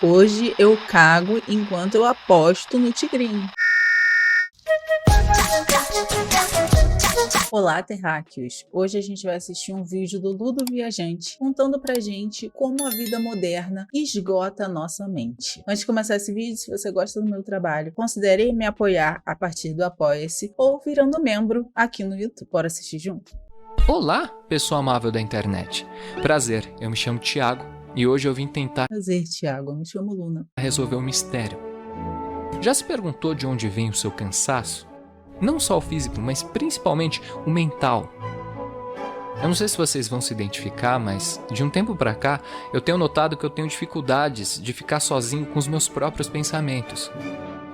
Hoje eu cago enquanto eu aposto no tigrinho. Olá, terráqueos! Hoje a gente vai assistir um vídeo do Ludo Viajante contando pra gente como a vida moderna esgota a nossa mente. Antes de começar esse vídeo, se você gosta do meu trabalho, considere me apoiar a partir do Apoia-se ou virando membro aqui no YouTube. Bora assistir junto? Olá, pessoa amável da internet. Prazer, eu me chamo Thiago e hoje eu vim tentar Prazer, Thiago. Eu me chamo Luna. resolver um mistério. Já se perguntou de onde vem o seu cansaço? Não só o físico, mas principalmente o mental. Eu não sei se vocês vão se identificar, mas de um tempo pra cá eu tenho notado que eu tenho dificuldades de ficar sozinho com os meus próprios pensamentos.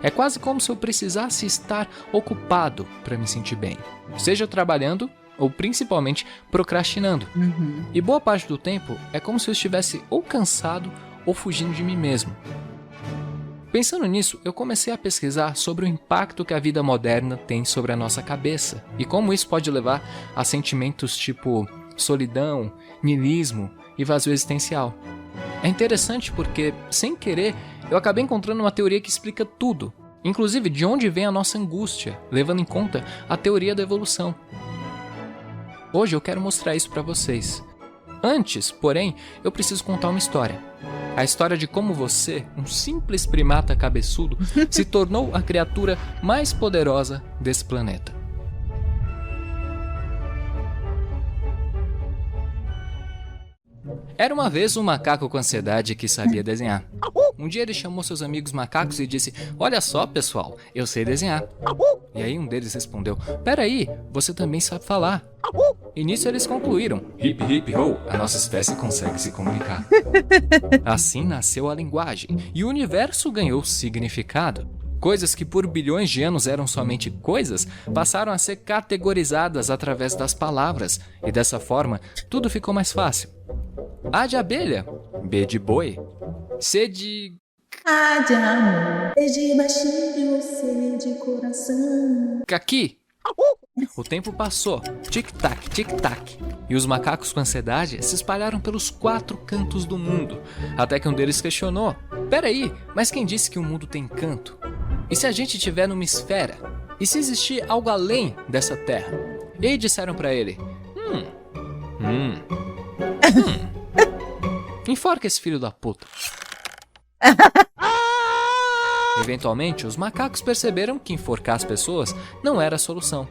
É quase como se eu precisasse estar ocupado para me sentir bem, seja trabalhando ou principalmente procrastinando. E boa parte do tempo é como se eu estivesse ou cansado ou fugindo de mim mesmo. Pensando nisso, eu comecei a pesquisar sobre o impacto que a vida moderna tem sobre a nossa cabeça e como isso pode levar a sentimentos tipo solidão, niilismo e vazio existencial. É interessante porque, sem querer, eu acabei encontrando uma teoria que explica tudo, inclusive de onde vem a nossa angústia, levando em conta a teoria da evolução. Hoje eu quero mostrar isso para vocês. Antes, porém, eu preciso contar uma história. A história de como você, um simples primata cabeçudo, se tornou a criatura mais poderosa desse planeta. Era uma vez um macaco com ansiedade que sabia desenhar. Um dia ele chamou seus amigos macacos e disse: "Olha só, pessoal, eu sei desenhar." E aí um deles respondeu: "Peraí, você também sabe falar." E nisso eles concluíram: "Hip hip ho, a nossa espécie consegue se comunicar." Assim nasceu a linguagem e o universo ganhou significado. Coisas que por bilhões de anos eram somente coisas passaram a ser categorizadas através das palavras, e dessa forma tudo ficou mais fácil. A de abelha, B de boi, C de Ah, de amor, desde baixinho, C de coração. caqui. O tempo passou, tic-tac, tic-tac, e os macacos com ansiedade se espalharam pelos 4 cantos do mundo, até que um deles questionou: "Peraí, mas quem disse que o mundo tem canto? E se a gente estiver numa esfera? E se existir algo além dessa terra?" E aí disseram pra ele: Enforca esse filho da puta." Eventualmente, os macacos perceberam que enforcar as pessoas não era a solução.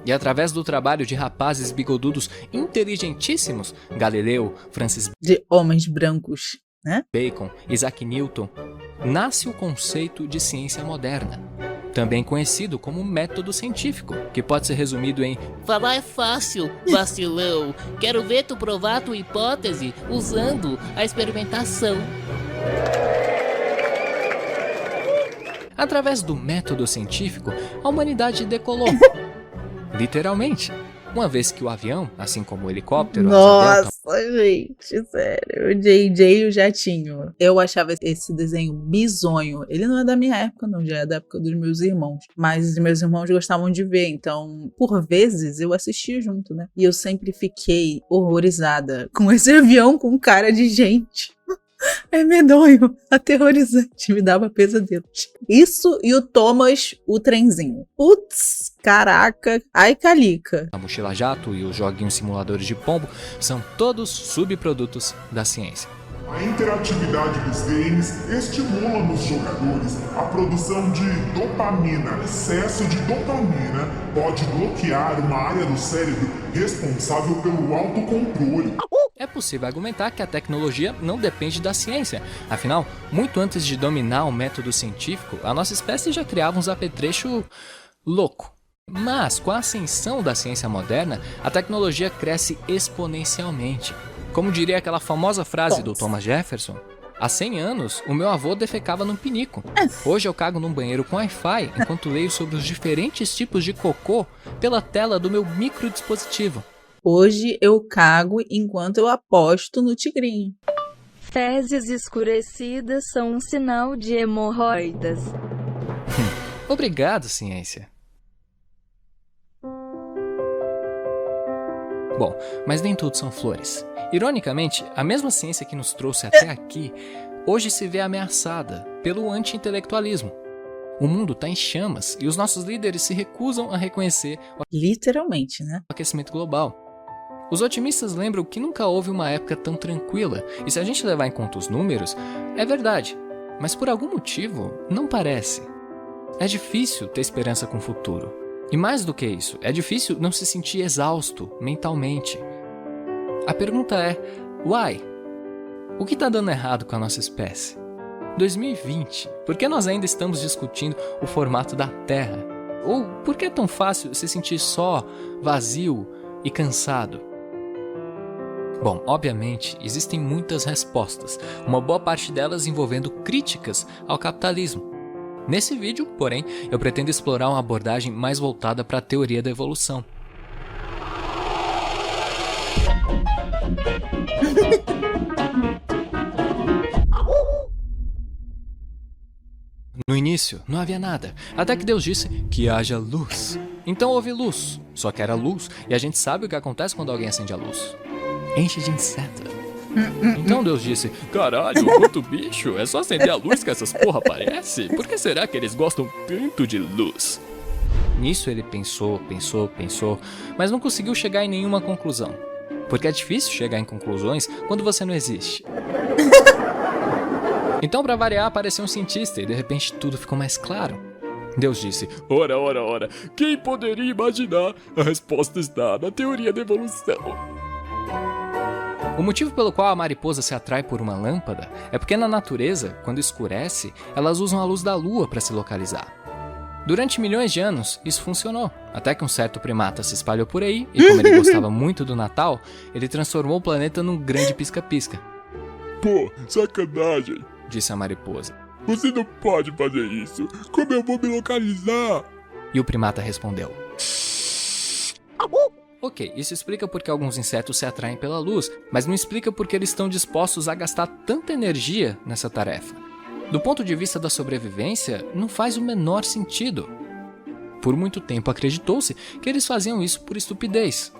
E através do trabalho de rapazes bigodudos inteligentíssimos, Galileu, Francis De homens brancos, né? Bacon, Isaac Newton, nasce o conceito de ciência moderna, também conhecido como método científico, que pode ser resumido em: falar é fácil, vacilão. Quero ver tu provar tua hipótese usando a experimentação. através do método científico, a humanidade decolou. Literalmente. Uma vez que o avião, assim como o helicóptero, asa delta, Nossa, gente, sério. O JJ e o Jatinho. Eu achava esse desenho bizonho. Ele não é da minha época, não. Já é da época dos meus irmãos. Mas os meus irmãos gostavam de ver. Então, por vezes, eu assistia junto, né? E eu sempre fiquei horrorizada com esse avião com cara de gente. É medonho, aterrorizante, me dava pesadelos. Isso e o Thomas, o trenzinho. Putz, caraca, ai calica. a mochila jato e os joguinhos simuladores de pombo são todos subprodutos da ciência. A interatividade dos games estimula nos jogadores a produção de dopamina. Excesso de dopamina pode bloquear uma área do cérebro responsável pelo autocontrole. É possível argumentar que a tecnologia não depende da ciência. Afinal, muito antes de dominar o método científico, a nossa espécie já criava uns apetrechos louco. Mas, com a ascensão da ciência moderna, a tecnologia cresce exponencialmente. Como diria aquela famosa frase do Thomas Jefferson: "Há 100 anos, o meu avô defecava num pinico. Hoje eu cago num banheiro com Wi-Fi enquanto leio sobre os diferentes tipos de cocô pela tela do meu microdispositivo." Hoje eu cago enquanto eu aposto no tigrinho. Fezes escurecidas são um sinal de hemorroidas. Obrigado, ciência. Bom, mas nem tudo são flores. Ironicamente, a mesma ciência que nos trouxe até aqui hoje se vê ameaçada pelo anti-intelectualismo. O mundo está em chamas e os nossos líderes se recusam a reconhecer o Literalmente, né? aquecimento global. Os otimistas lembram que nunca houve uma época tão tranquila, e se a gente levar em conta os números, é verdade, mas por algum motivo não parece. É difícil ter esperança com o futuro. E mais do que isso, é difícil não se sentir exausto mentalmente. A pergunta é, why? O que está dando errado com a nossa espécie? 2020, por que nós ainda estamos discutindo o formato da Terra? Ou por que é tão fácil se sentir só, vazio e cansado? Bom, obviamente, existem muitas respostas, uma boa parte delas envolvendo críticas ao capitalismo. Nesse vídeo, porém, eu pretendo explorar uma abordagem mais voltada para a teoria da evolução. No início, não havia nada, até que Deus disse que haja luz. Então houve luz, só que era luz, e a gente sabe o que acontece quando alguém acende a luz. Enche de inseto. Então Deus disse, caralho, quanto bicho, é só acender a luz que essas porra aparece? Por que será que eles gostam tanto de luz? Nisso ele pensou, mas não conseguiu chegar em nenhuma conclusão. Porque é difícil chegar em conclusões quando você não existe. Então, para variar, apareceu um cientista e de repente tudo ficou mais claro. Deus disse, ora, quem poderia imaginar? A resposta está na teoria da evolução. O motivo pelo qual a mariposa se atrai por uma lâmpada é porque na natureza, quando escurece, elas usam a luz da lua para se localizar. Durante milhões de anos, isso funcionou, até que um certo primata se espalhou por aí e como ele gostava muito do Natal, ele transformou o planeta num grande pisca-pisca. Pô, sacanagem. Disse a mariposa. Você não pode fazer isso. Como eu vou me localizar? E o primata respondeu. Ok, isso explica porque alguns insetos se atraem pela luz, mas não explica porque eles estão dispostos a gastar tanta energia nessa tarefa. Do ponto de vista da sobrevivência, não faz o menor sentido. Por muito tempo acreditou-se que eles faziam isso por estupidez.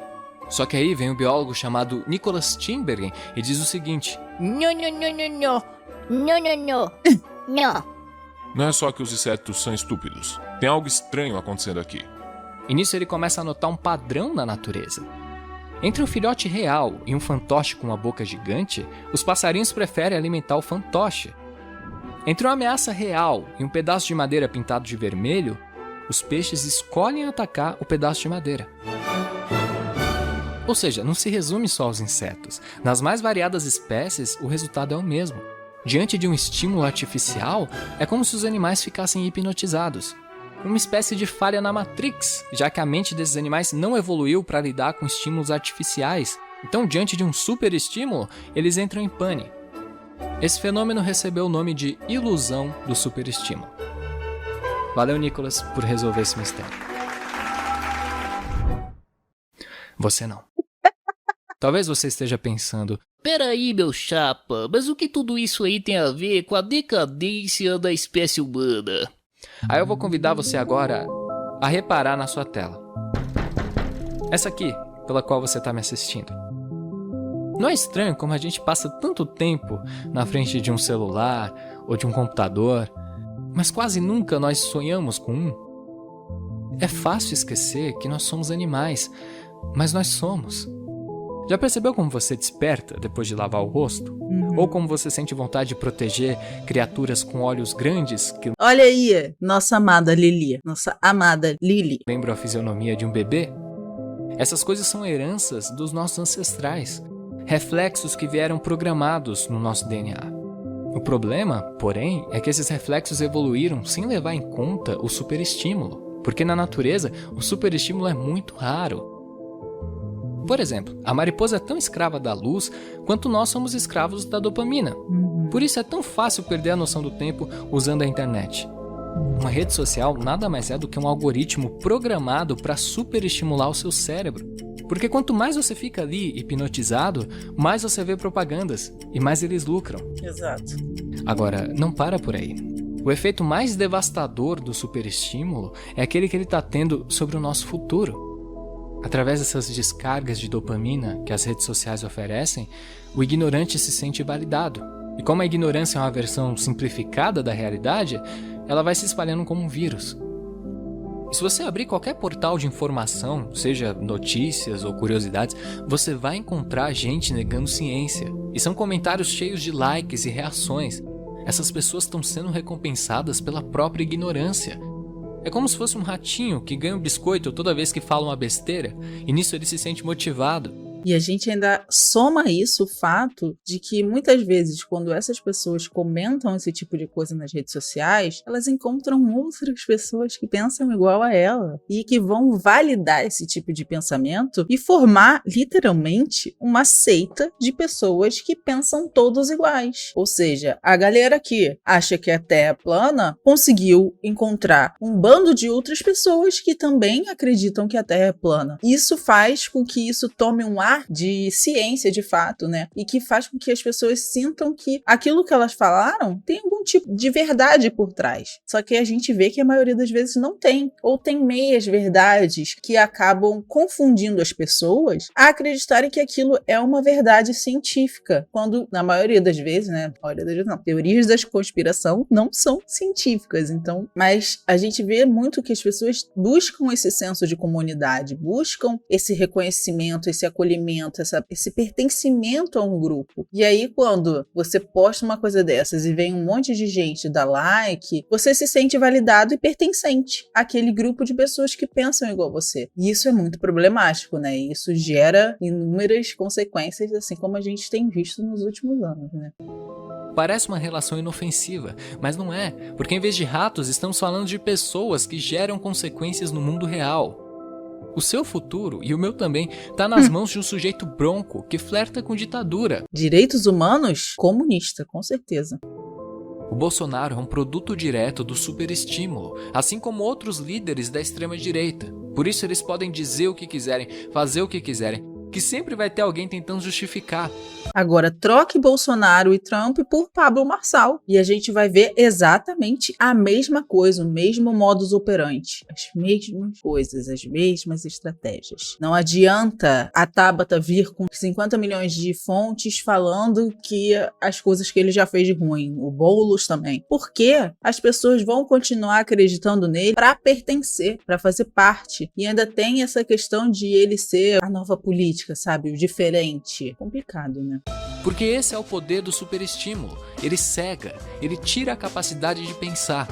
Só que aí vem um biólogo chamado Nicholas Tinbergen e diz o seguinte: Não. Não é só que os insetos são estúpidos. Tem algo estranho acontecendo aqui. E nisso ele começa a notar um padrão na natureza. Entre um filhote real e um fantoche com uma boca gigante, os passarinhos preferem alimentar o fantoche. Entre uma ameaça real e um pedaço de madeira pintado de vermelho, os peixes escolhem atacar o pedaço de madeira. Ou seja, não se resume só aos insetos. Nas mais variadas espécies, o resultado é o mesmo. Diante de um estímulo artificial, é como se os animais ficassem hipnotizados. Uma espécie de falha na Matrix, já que a mente desses animais não evoluiu para lidar com estímulos artificiais. Então, diante de um super estímulo, eles entram em pane. Esse fenômeno recebeu o nome de ilusão do superestímulo. Valeu, Nicholas, por resolver esse mistério. Você não. Talvez você esteja pensando, Peraí, meu chapa, mas o que tudo isso aí tem a ver com a decadência da espécie humana? Aí eu vou convidar você agora a reparar na sua tela. Essa aqui, pela qual você está me assistindo. Não é estranho como a gente passa tanto tempo na frente de um celular ou de um computador, mas quase nunca nós sonhamos com um? É fácil esquecer que nós somos animais, mas nós somos. Já percebeu como você desperta depois de lavar o rosto? Ou como você sente vontade de proteger criaturas com olhos grandes que Olha aí, nossa amada Lili. lembram a fisionomia de um bebê? Essas coisas são heranças dos nossos ancestrais, reflexos que vieram programados no nosso DNA. O problema, porém, é que esses reflexos evoluíram sem levar em conta o superestímulo, porque na natureza o superestímulo é muito raro. Por exemplo, a mariposa é tão escrava da luz quanto nós somos escravos da dopamina. Por isso é tão fácil perder a noção do tempo usando a internet. Uma rede social nada mais é do que um algoritmo programado para superestimular o seu cérebro. Porque quanto mais você fica ali hipnotizado, mais você vê propagandas e mais eles lucram. Exato. Agora, não para por aí. O efeito mais devastador do superestímulo é aquele que ele está tendo sobre o nosso futuro. Através dessas descargas de dopamina que as redes sociais oferecem, o ignorante se sente validado. E como a ignorância é uma versão simplificada da realidade, ela vai se espalhando como um vírus. E se você abrir qualquer portal de informação, seja notícias ou curiosidades, você vai encontrar gente negando ciência. E são comentários cheios de likes e reações. Essas pessoas estão sendo recompensadas pela própria ignorância. É como se fosse um ratinho que ganha um biscoito toda vez que fala uma besteira, e nisso ele se sente motivado. E a gente ainda soma isso o fato de que muitas vezes, quando essas pessoas comentam esse tipo de coisa nas redes sociais, elas encontram outras pessoas que pensam igual a ela e que vão validar esse tipo de pensamento e formar, literalmente, uma seita de pessoas que pensam todos iguais. Ou seja, a galera que acha que a Terra é plana conseguiu encontrar um bando de outras pessoas que também acreditam que a Terra é plana. Isso faz com que isso tome um ar de ciência de fato, né? E que faz com que as pessoas sintam que aquilo que elas falaram tem algum tipo de verdade por trás. Só que a gente vê que a maioria das vezes não tem. Ou tem meias verdades que acabam confundindo as pessoas a acreditarem que aquilo é uma verdade científica. Quando, na maioria das vezes, né? Maioria das vezes não. Teorias da conspiração não são científicas. Então, mas a gente vê muito que as pessoas buscam esse senso de comunidade, buscam esse reconhecimento, esse acolhimento, esse pertencimento a um grupo. E aí, quando você posta uma coisa dessas e vem um monte de gente dar like, você se sente validado e pertencente àquele grupo de pessoas que pensam igual a você. E isso é muito problemático, né? E isso gera inúmeras consequências, assim como a gente tem visto nos últimos anos, né? Parece uma relação inofensiva, mas não é, porque em vez de ratos, estamos falando de pessoas que geram consequências no mundo real. O seu futuro, e o meu também, tá nas mãos de um sujeito bronco que flerta com ditadura. Direitos humanos? Comunista, com certeza. O Bolsonaro é um produto direto do superestímulo, assim como outros líderes da extrema-direita. Por isso eles podem dizer o que quiserem, fazer o que quiserem, que sempre vai ter alguém tentando justificar. Agora, troque Bolsonaro e Trump por Pablo Marçal e a gente vai ver exatamente a mesma coisa, o mesmo modus operandi, as mesmas coisas, as mesmas estratégias. Não adianta a Tabata vir com 50 milhões de fontes falando que as coisas que ele já fez de ruim, o Boulos também, porque as pessoas vão continuar acreditando nele para pertencer, para fazer parte. E ainda tem essa questão de ele ser a nova política, sabe? O diferente. Complicado, né? Porque esse é o poder do superestímulo. Ele cega, ele tira a capacidade de pensar.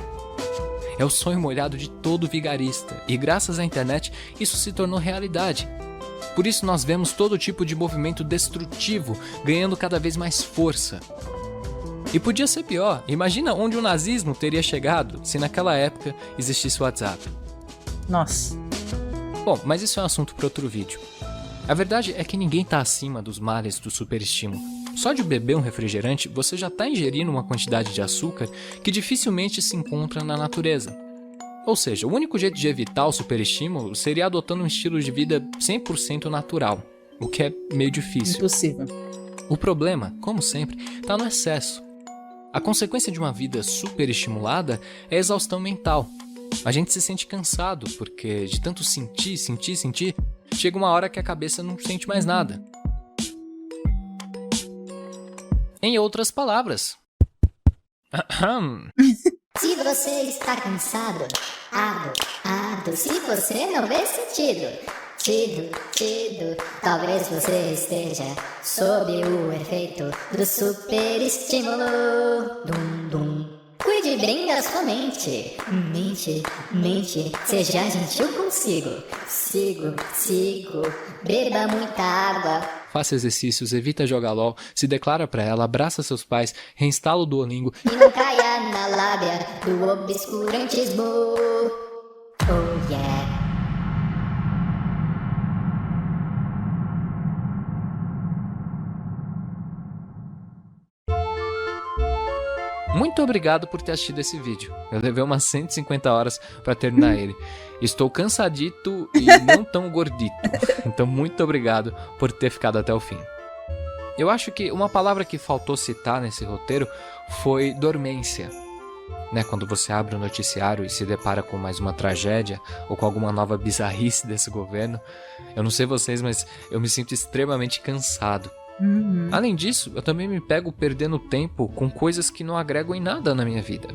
É o sonho molhado de todo vigarista, e graças à internet isso se tornou realidade. Por isso nós vemos todo tipo de movimento destrutivo ganhando cada vez mais força. E podia ser pior, imagina onde o nazismo teria chegado se naquela época existisse o WhatsApp. Nossa. Bom, mas isso é um assunto para outro vídeo. A verdade é que ninguém está acima dos males do superestímulo. Só de beber um refrigerante, você já está ingerindo uma quantidade de açúcar que dificilmente se encontra na natureza. Ou seja, o único jeito de evitar o superestímulo seria adotando um estilo de vida 100% natural, o que é meio difícil. Impossível. O problema, como sempre, está no excesso. A consequência de uma vida superestimulada é a exaustão mental. A gente se sente cansado, porque de tanto sentir, chega uma hora que a cabeça não sente mais nada. Em outras palavras. Se você está cansado, ado. Se você não vê sentido, talvez você esteja sob o efeito do superestímulo. Cuide bem da sua mente. Mente, seja gentil consigo. Sigo, beba muita água. Faça exercícios, evita jogar LOL, se declara pra ela, abraça seus pais, reinstala o Duolingo. E não caia na lábia do obscurantismo. Oh yeah. Muito obrigado por ter assistido esse vídeo. Eu levei umas 150 horas pra terminar ele. Estou cansadito e não tão gordito. Então muito obrigado por ter ficado até o fim. Eu acho que uma palavra que faltou citar nesse roteiro foi dormência. Né, quando você abre o noticiário e se depara com mais uma tragédia ou com alguma nova bizarrice desse governo. Eu não sei vocês, mas eu me sinto extremamente cansado. Além disso, eu também me pego perdendo tempo com coisas que não agregam em nada na minha vida.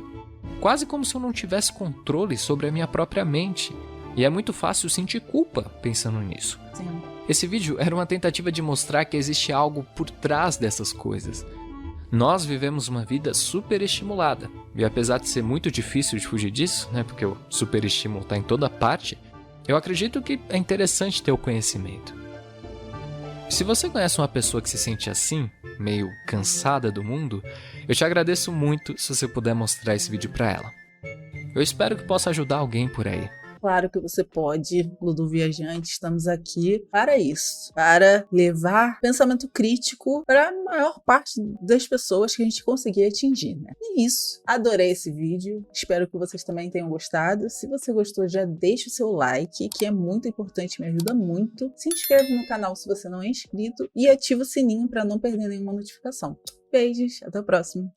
Quase como se eu não tivesse controle sobre a minha própria mente. E é muito fácil sentir culpa pensando nisso. Sim. Esse vídeo era uma tentativa de mostrar que existe algo por trás dessas coisas. Nós vivemos uma vida superestimulada. E apesar de ser muito difícil de fugir disso, né, porque o superestímulo está em toda parte, eu acredito que é interessante ter o conhecimento. Se você conhece uma pessoa que se sente assim, meio cansada do mundo, eu te agradeço muito se você puder mostrar esse vídeo para ela. Eu espero que possa ajudar alguém por aí. Claro que você pode, Ludo Viajante, estamos aqui para isso, para levar pensamento crítico para a maior parte das pessoas que a gente conseguir atingir, né? E isso, adorei esse vídeo, espero que vocês também tenham gostado. Se você gostou, já deixa o seu like, que é muito importante, me ajuda muito. Se inscreve no canal se você não é inscrito e ativa o sininho para não perder nenhuma notificação. Beijos, até o próximo.